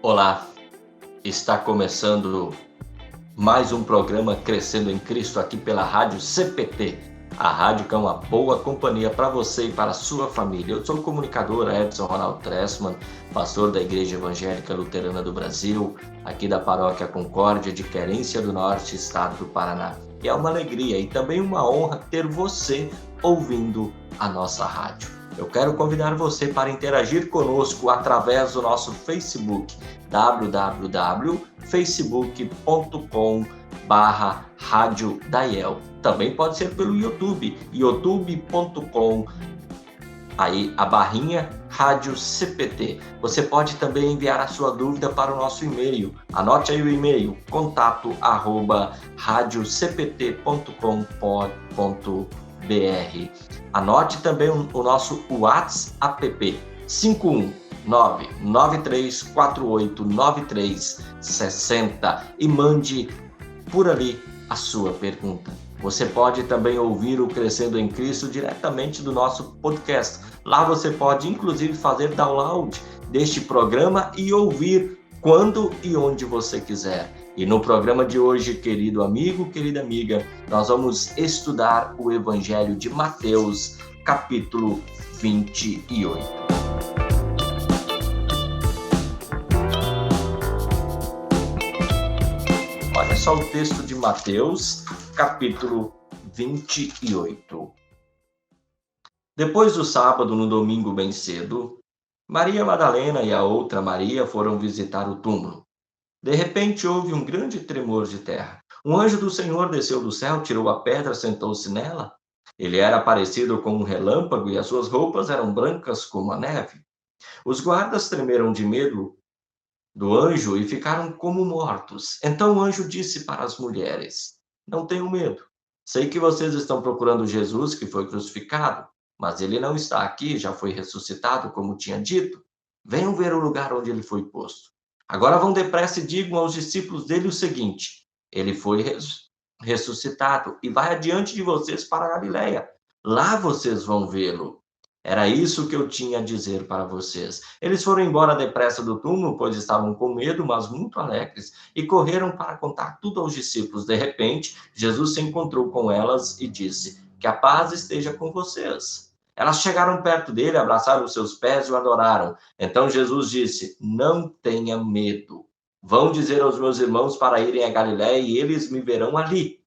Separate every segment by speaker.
Speaker 1: Olá, está começando mais um programa Crescendo em Cristo aqui pela Rádio CPT, a rádio que é uma boa companhia para você e para a sua família. Eu sou o comunicador Edson Ronaldo Tressman, pastor da Igreja Evangélica Luterana do Brasil, aqui da Paróquia Concórdia de Querência do Norte, estado do Paraná. E é uma alegria e também uma honra ter você ouvindo a nossa rádio. Eu quero convidar você para interagir conosco através do nosso Facebook, www.facebook.com/Rádio Daiel. Também pode ser pelo YouTube, youtube.com, aí a barrinha Rádio CPT. Você pode também enviar a sua dúvida para o nosso e-mail. Anote aí o e-mail, contato@radiocpt.com.br. Anote também o nosso WhatsApp, 51993489360 e mande por ali a sua pergunta. Você pode também ouvir o Crescendo em Cristo diretamente do nosso podcast. Lá você pode, inclusive, fazer download deste programa e ouvir quando e onde você quiser. E no programa de hoje, querido amigo, querida amiga, nós vamos estudar o Evangelho de Mateus, capítulo 28. Olha só o texto de Mateus, capítulo 28. Depois do sábado, no domingo bem cedo, Maria Madalena e a outra Maria foram visitar o túmulo. De repente houve um grande tremor de terra. Um anjo do Senhor desceu do céu, tirou a pedra, sentou-se nela. Ele era parecido com um relâmpago e as suas roupas eram brancas como a neve. Os guardas tremeram de medo do anjo e ficaram como mortos. Então o anjo disse para as mulheres: Não tenham medo. Sei que vocês estão procurando Jesus que foi crucificado, mas ele não está aqui, já foi ressuscitado, como tinha dito. Venham ver o lugar onde ele foi posto. Agora vão depressa e digam aos discípulos dele o seguinte: ele foi ressuscitado e vai adiante de vocês para a Galileia. Lá vocês vão vê-lo. Era isso que eu tinha a dizer para vocês. Eles foram embora depressa do túmulo, pois estavam com medo, mas muito alegres, e correram para contar tudo aos discípulos. De repente, Jesus se encontrou com elas e disse: Que a paz esteja com vocês. Elas chegaram perto dele, abraçaram os seus pés e o adoraram. Então Jesus disse: Não tenha medo. Vão dizer aos meus irmãos para irem a Galiléia e eles me verão ali.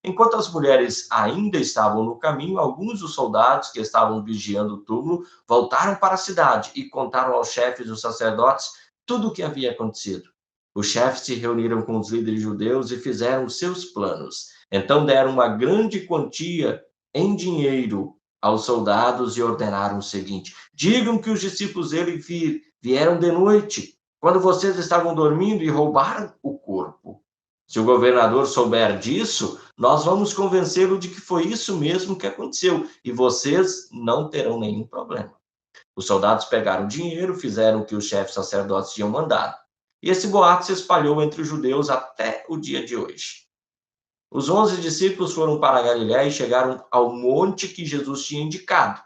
Speaker 1: Enquanto as mulheres ainda estavam no caminho, alguns dos soldados que estavam vigiando o túmulo voltaram para a cidade e contaram aos chefes dos sacerdotes tudo o que havia acontecido. Os chefes se reuniram com os líderes judeus e fizeram os seus planos. Então deram uma grande quantia em dinheiro aos soldados e ordenaram o seguinte: digam que os discípulos dele vieram de noite, quando vocês estavam dormindo, e roubaram o corpo. Se o governador souber disso, nós vamos convencê-lo de que foi isso mesmo que aconteceu e vocês não terão nenhum problema. Os soldados pegaram o dinheiro, fizeram o que os chefes sacerdotes tinham mandado. E esse boato se espalhou entre os judeus até o dia de hoje. Os 11 discípulos foram para a Galiléia e chegaram ao monte que Jesus tinha indicado.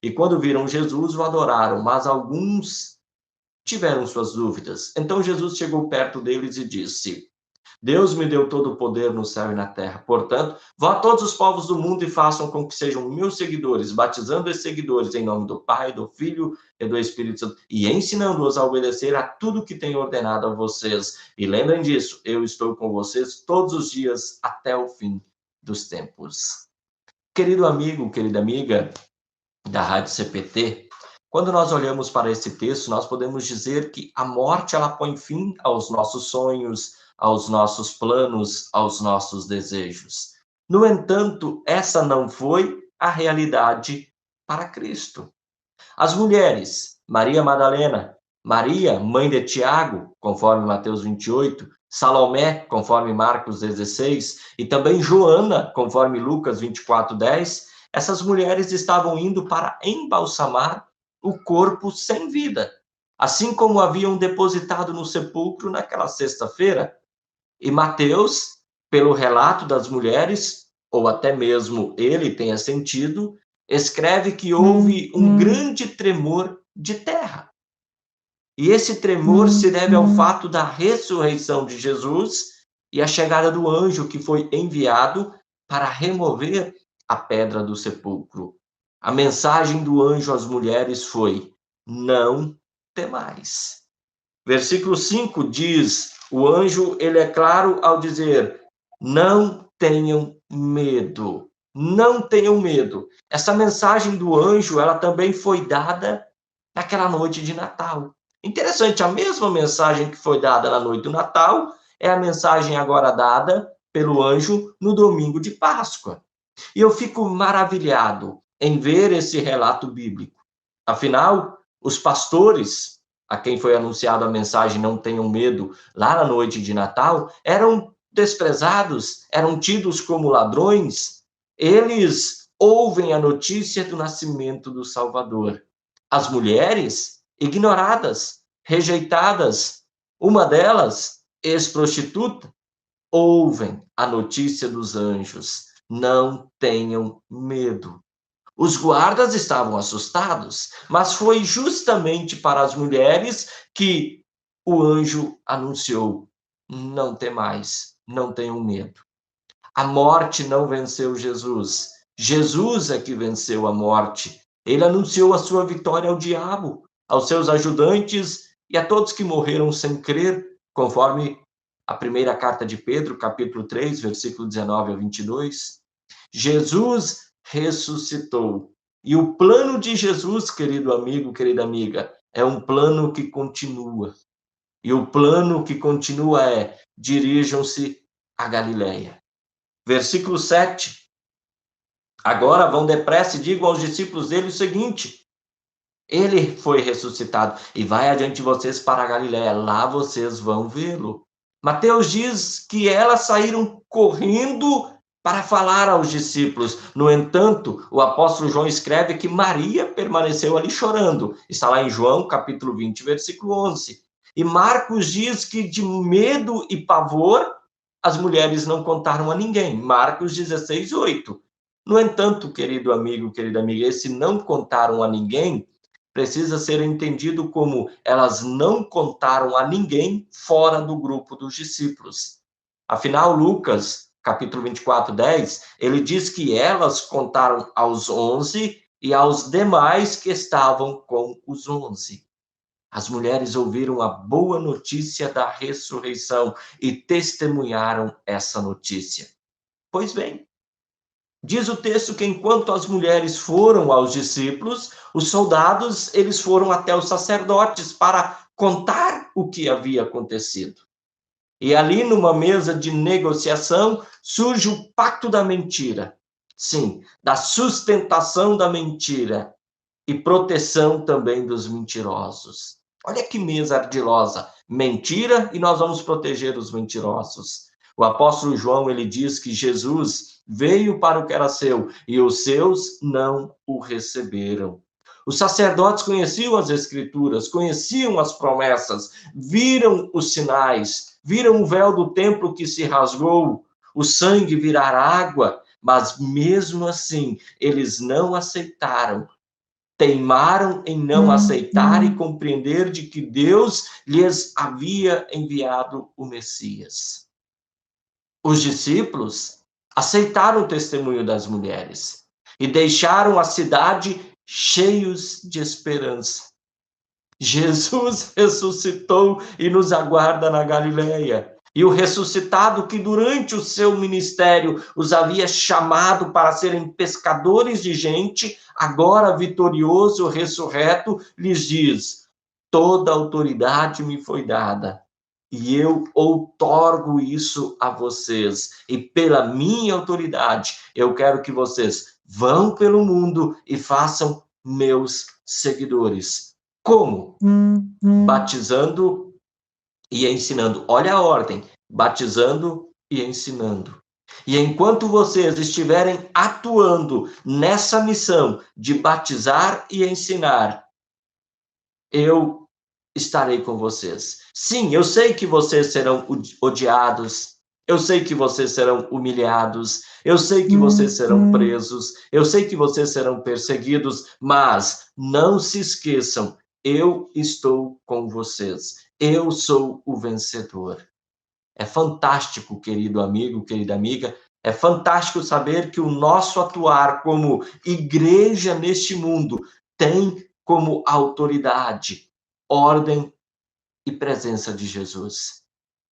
Speaker 1: E quando viram Jesus, o adoraram, mas alguns tiveram suas dúvidas. Então Jesus chegou perto deles e disse: Deus me deu todo o poder no céu e na terra. Portanto, vá a todos os povos do mundo e façam com que sejam meus seguidores, batizando esses seguidores em nome do Pai, do Filho e do Espírito Santo, e ensinando-os a obedecer a tudo que tenho ordenado a vocês. E lembrem disso, eu estou com vocês todos os dias até o fim dos tempos. Querido amigo, querida amiga da Rádio CPT, quando nós olhamos para esse texto, nós podemos dizer que a morte ela põe fim aos nossos sonhos, aos nossos planos, aos nossos desejos. No entanto, essa não foi a realidade para Cristo. As mulheres, Maria Madalena, Maria, mãe de Tiago, conforme Mateus 28, Salomé, conforme Marcos 16, e também Joana, conforme Lucas 24:10, essas mulheres estavam indo para embalsamar o corpo sem vida, assim como haviam depositado no sepulcro naquela sexta-feira. E Mateus, pelo relato das mulheres, ou até mesmo ele tenha sentido, escreve que houve um grande tremor de terra. E esse tremor se deve ao fato da ressurreição de Jesus e a chegada do anjo que foi enviado para remover a pedra do sepulcro. A mensagem do anjo às mulheres foi: não temais. Versículo 5 diz, o anjo, ele é claro ao dizer: não tenham medo, não tenham medo. Essa mensagem do anjo, ela também foi dada naquela noite de Natal. Interessante, a mesma mensagem que foi dada na noite do Natal é a mensagem agora dada pelo anjo no domingo de Páscoa. E eu fico maravilhado em ver esse relato bíblico. Afinal, os pastores, a quem foi anunciada a mensagem não tenham medo, lá na noite de Natal, eram desprezados, eram tidos como ladrões. Eles ouvem a notícia do nascimento do Salvador. As mulheres, ignoradas, rejeitadas, uma delas, ex-prostituta, ouvem a notícia dos anjos. Não tenham medo. Os guardas estavam assustados, mas foi justamente para as mulheres que o anjo anunciou: não temais, não tenham medo. A morte não venceu Jesus. Jesus é que venceu a morte. Ele anunciou a sua vitória ao diabo, aos seus ajudantes e a todos que morreram sem crer, conforme a primeira carta de Pedro, capítulo 3, versículo 19 a 22. Jesus ressuscitou. E o plano de Jesus, querido amigo, querida amiga, é um plano que continua. E o plano que continua é: dirijam-se a Galileia. Versículo 7. Agora vão depressa e digam aos discípulos dele o seguinte: ele foi ressuscitado e vai adiante de vocês para a Galileia, lá vocês vão vê-lo. Mateus diz que elas saíram correndo para falar aos discípulos. No entanto, o apóstolo João escreve que Maria permaneceu ali chorando. Está lá em João, capítulo 20, versículo 11. E Marcos diz que de medo e pavor, as mulheres não contaram a ninguém. Marcos 16, 8. No entanto, querido amigo, querida amiga, esse não contaram a ninguém precisa ser entendido como elas não contaram a ninguém fora do grupo dos discípulos. Afinal, Lucas, capítulo 24, 10, ele diz que elas contaram aos 11 e aos demais que estavam com os 11. As mulheres ouviram a boa notícia da ressurreição e testemunharam essa notícia. Pois bem, diz o texto que enquanto as mulheres foram aos discípulos, os soldados, eles foram até os sacerdotes para contar o que havia acontecido. E ali, numa mesa de negociação, surge o pacto da mentira. Sim, da sustentação da mentira e proteção também dos mentirosos. Olha que mesa ardilosa. Mentira e nós vamos proteger os mentirosos. O apóstolo João, ele diz que Jesus veio para o que era seu e os seus não o receberam. Os sacerdotes conheciam as escrituras, conheciam as promessas, viram os sinais, viram o véu do templo que se rasgou, o sangue virar água, mas mesmo assim eles não aceitaram. Teimaram em não aceitar e compreender de que Deus lhes havia enviado o Messias. Os discípulos aceitaram o testemunho das mulheres e deixaram a cidade cheios de esperança. Jesus ressuscitou e nos aguarda na Galileia. E o ressuscitado que durante o seu ministério os havia chamado para serem pescadores de gente, agora vitorioso, ressurreto, lhes diz: toda autoridade me foi dada, e eu outorgo isso a vocês. E pela minha autoridade, eu quero que vocês vão pelo mundo e façam meus seguidores. Como? Batizando e ensinando. Olha a ordem: batizando e ensinando. E enquanto vocês estiverem atuando nessa missão de batizar e ensinar, eu estarei com vocês. Sim, eu sei que vocês serão odiados, eu sei que vocês serão humilhados, eu sei que vocês serão presos, eu sei que vocês serão perseguidos, mas não se esqueçam eu estou com vocês. Eu sou o vencedor. É fantástico, querido amigo, querida amiga, é fantástico saber que o nosso atuar como igreja neste mundo tem como autoridade, ordem e presença de Jesus.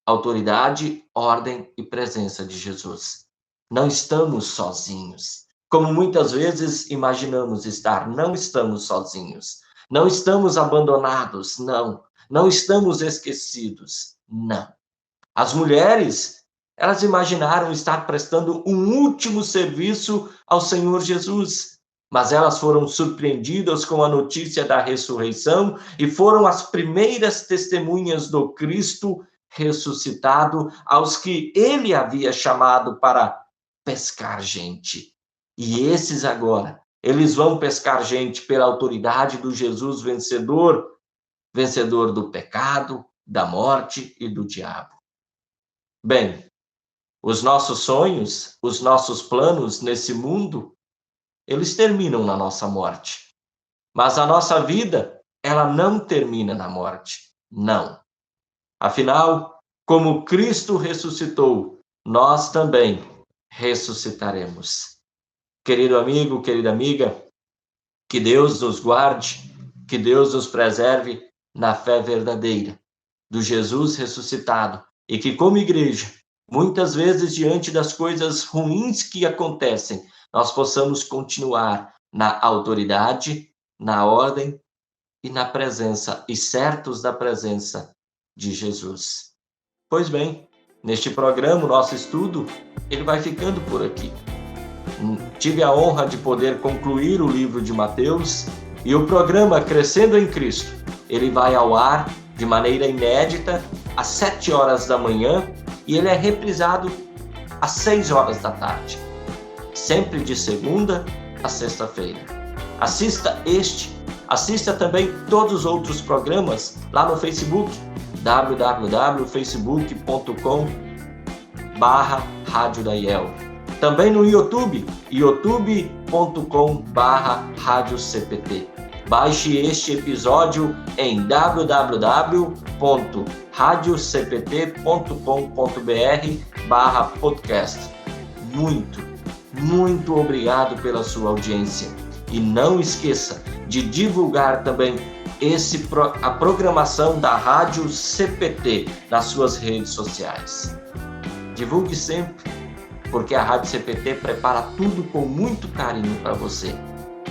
Speaker 1: Autoridade, ordem e presença de Jesus. Não estamos sozinhos. Como muitas vezes imaginamos estar, não estamos sozinhos. Não estamos abandonados, não. Não estamos esquecidos, não. As mulheres, elas imaginaram estar prestando um último serviço ao Senhor Jesus, mas elas foram surpreendidas com a notícia da ressurreição e foram as primeiras testemunhas do Cristo ressuscitado, aos que ele havia chamado para pescar gente. E esses agora, eles vão pescar gente pela autoridade do Jesus vencedor, vencedor do pecado, da morte e do diabo. Bem, os nossos sonhos, os nossos planos nesse mundo, eles terminam na nossa morte. Mas a nossa vida, ela não termina na morte. Não. Afinal, como Cristo ressuscitou, nós também ressuscitaremos. Querido amigo, querida amiga, que Deus nos guarde, que Deus nos preserve na fé verdadeira do Jesus ressuscitado. E que, como igreja, muitas vezes, diante das coisas ruins que acontecem, nós possamos continuar na autoridade, na ordem e na presença, e certos da presença de Jesus. Pois bem, neste programa, o nosso estudo, ele vai ficando por aqui. Tive a honra de poder concluir o livro de Mateus, e o programa Crescendo em Cristo, ele vai ao ar de maneira inédita, às 7 horas da manhã, e ele é reprisado às 6 horas da tarde, sempre de segunda a sexta-feira. Assista também todos os outros programas lá no Facebook, www.facebook.com/Rádio Daiel. Também no YouTube, youtube.com/Rádio CPT. Baixe este episódio em www.radiocpt.com.br/podcast. Muito obrigado pela sua audiência. E não esqueça de divulgar também a programação da Rádio CPT nas suas redes sociais. Divulgue sempre, porque a Rádio CPT prepara tudo com muito carinho para você.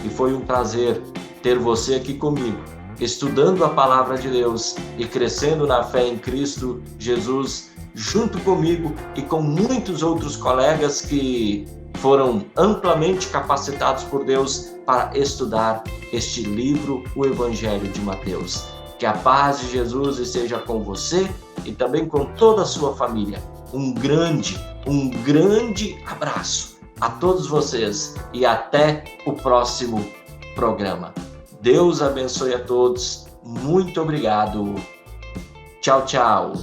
Speaker 1: E foi um prazer ter você aqui comigo, estudando a Palavra de Deus e crescendo na fé em Cristo Jesus, junto comigo e com muitos outros colegas que foram amplamente capacitados por Deus para estudar este livro, o Evangelho de Mateus. Que a paz de Jesus esteja com você e também com toda a sua família. Um grande abraço a todos vocês e até o próximo programa. Deus abençoe a todos. Muito obrigado. Tchau, tchau.